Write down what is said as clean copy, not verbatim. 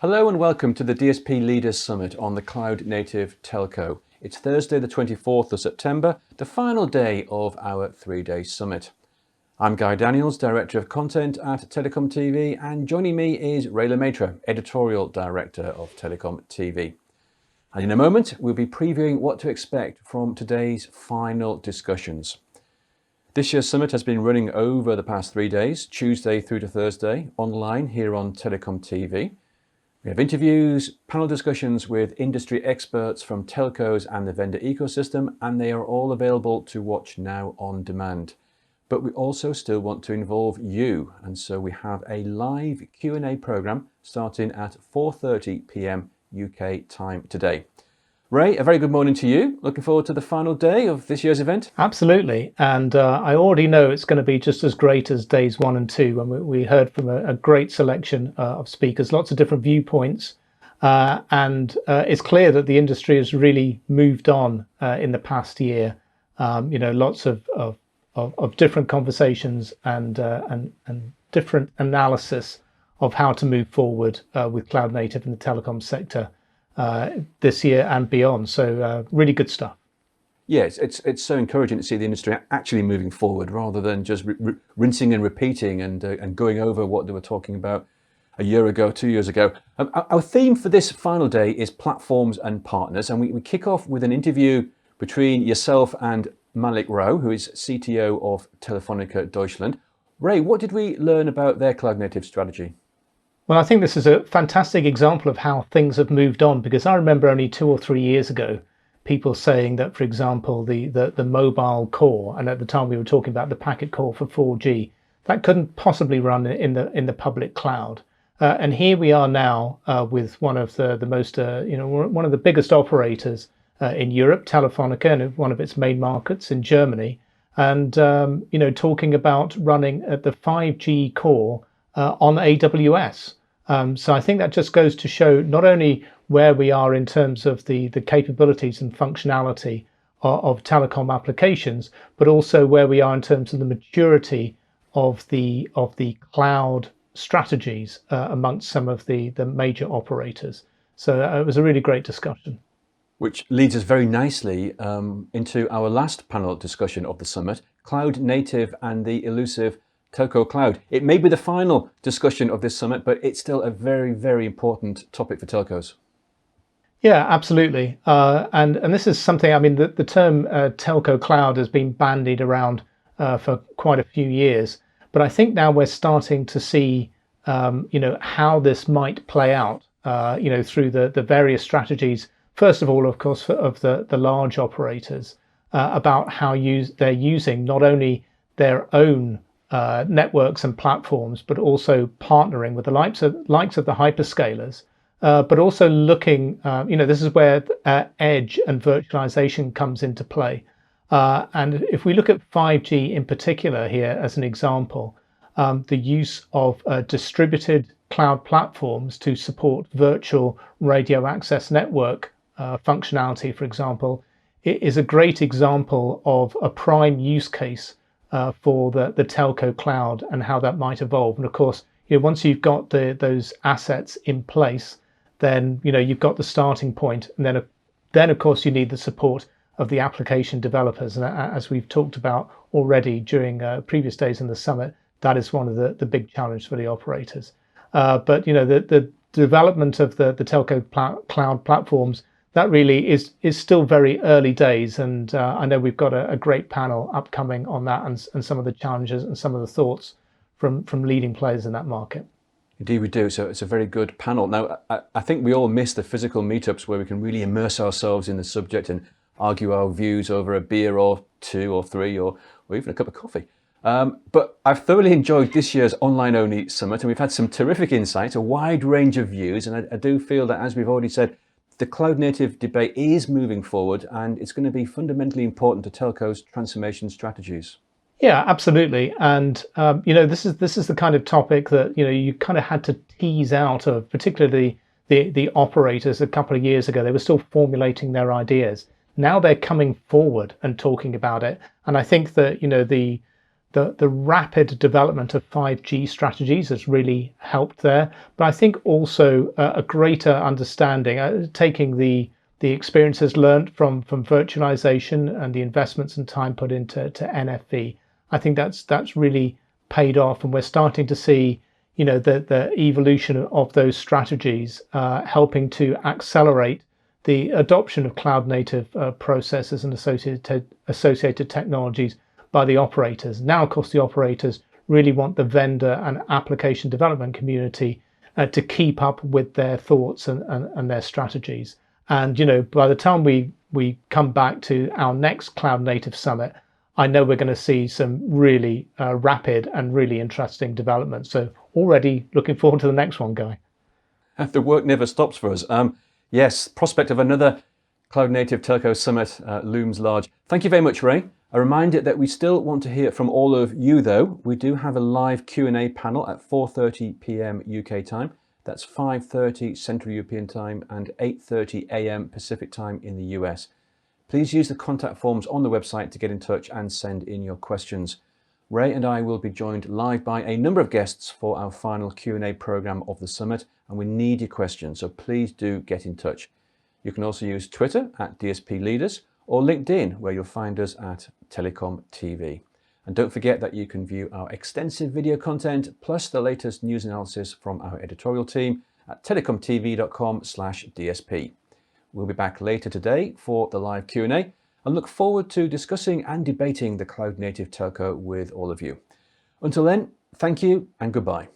Hello and welcome to the DSP Leaders Summit on the Cloud Native Telco. It's Thursday the 24th of September, the final day of our 3-day summit. I'm Guy Daniels, Director of Content at TelecomTV, and joining me is Maistre, Editorial Director of TelecomTV. And in a moment, we'll be previewing what to expect from today's final discussions. This year's summit has been running over the past 3 days, Tuesday through to Thursday, online here on TelecomTV. We have interviews, panel discussions with industry experts from telcos and the vendor ecosystem, and they are all available to watch now on demand. But we also still want to involve you, and so we have a live Q&A program starting at 4:30 p.m. UK time today. Ray, a very good morning to you. Looking forward to the final day of this year's event? Absolutely. And I already know it's going to be just as great as days 1 and 2. And we heard from a great selection of speakers, lots of different viewpoints. And it's clear that the industry has really moved on in the past year. Lots of different conversations and different analysis of how to move forward with cloud native in the telecom sector this year and beyond. So really good stuff. Yes, it's so encouraging to see the industry actually moving forward rather than just rinsing and repeating and going over what they were talking about a year ago, 2 years ago. Our theme for this final day is platforms and partners, and we kick off with an interview between yourself and Malik Rao, who is CTO of Telefonica Deutschland. Ray, what did we learn about their cloud native strategy? Well, I think this is a fantastic example of how things have moved on, because I remember only 2 or 3 years ago, people saying that, for example, the mobile core, and at the time we were talking about the packet core for 4G, that couldn't possibly run in the public cloud. And here we are now with one of the most, one of the biggest operators in Europe, Telefonica, and one of its main markets in Germany, and talking about running the 5G core on AWS. So I think that just goes to show not only where we are in terms of the capabilities and functionality of telecom applications, but also where we are in terms of the maturity of the cloud strategies amongst some of the major operators. So it was a really great discussion. Which leads us very nicely into our last panel discussion of the summit, Cloud Native and the elusive Telco Cloud. It may be the final discussion of this summit, but it's still a very, very important topic for telcos. Yeah, absolutely. And this is something, I mean, the term Telco Cloud has been bandied around for quite a few years. But I think now we're starting to see, how this might play out, through the various strategies. First of all, of course, of the large operators about how they're using not only their own networks and platforms, but also partnering with the likes of the hyperscalers, but also looking, this is where edge and virtualization comes into play. And if we look at 5G in particular here as an example, the use of distributed cloud platforms to support virtual radio access network functionality, for example, it is a great example of a prime use case for the telco cloud and how that might evolve. And of course, once you've got those assets in place, then you've got the starting point, and then of course you need the support of the application developers. And as we've talked about already during previous days in the summit, that is one of the big challenges for the operators. But the development of the telco cloud platforms, that really is still very early days, and I know we've got a great panel upcoming on that and some of the challenges and some of the thoughts from leading players in that market. Indeed we do, so it's a very good panel. Now, I think we all miss the physical meetups where we can really immerse ourselves in the subject and argue our views over a beer or 2 or 3 or even a cup of coffee. But I've thoroughly enjoyed this year's online-only summit, and we've had some terrific insights, a wide range of views, and I do feel that, as we've already said, the cloud native debate is moving forward, and it's going to be fundamentally important to telcos' transformation strategies. Yeah, absolutely. And this is the kind of topic that you kind of had to tease out of, particularly the operators a couple of years ago. They were still formulating their ideas. Now they're coming forward and talking about it. And I think that the rapid development of 5G strategies has really helped there. But I think also a greater understanding, taking the experiences learned from virtualization and the investments and time put into NFV. I think that's really paid off, and we're starting to see, the evolution of those strategies helping to accelerate the adoption of cloud native processes and associated technologies by the operators. Now, of course, the operators really want the vendor and application development community to keep up with their thoughts and their strategies. And by the time we come back to our next Cloud Native Summit, I know we're going to see some really rapid and really interesting developments. So already looking forward to the next one, Guy. The work never stops for us. Yes, prospect of another Cloud Native Telco Summit looms large. Thank you very much, Ray. A reminder that we still want to hear from all of you, though. We do have a live Q&A panel at 4:30 p.m. UK time. That's 5:30 Central European time and 8:30 a.m. Pacific time in the US. Please use the contact forms on the website to get in touch and send in your questions. Ray and I will be joined live by a number of guests for our final Q&A program of the summit, and we need your questions, so please do get in touch. You can also use Twitter at DSP Leaders or LinkedIn, where you'll find us at TelecomTV. And don't forget that you can view our extensive video content plus the latest news analysis from our editorial team at telecomtv.com/DSP. We'll be back later today for the live Q&A and look forward to discussing and debating the Cloud Native Telco with all of you. Until then, thank you and goodbye.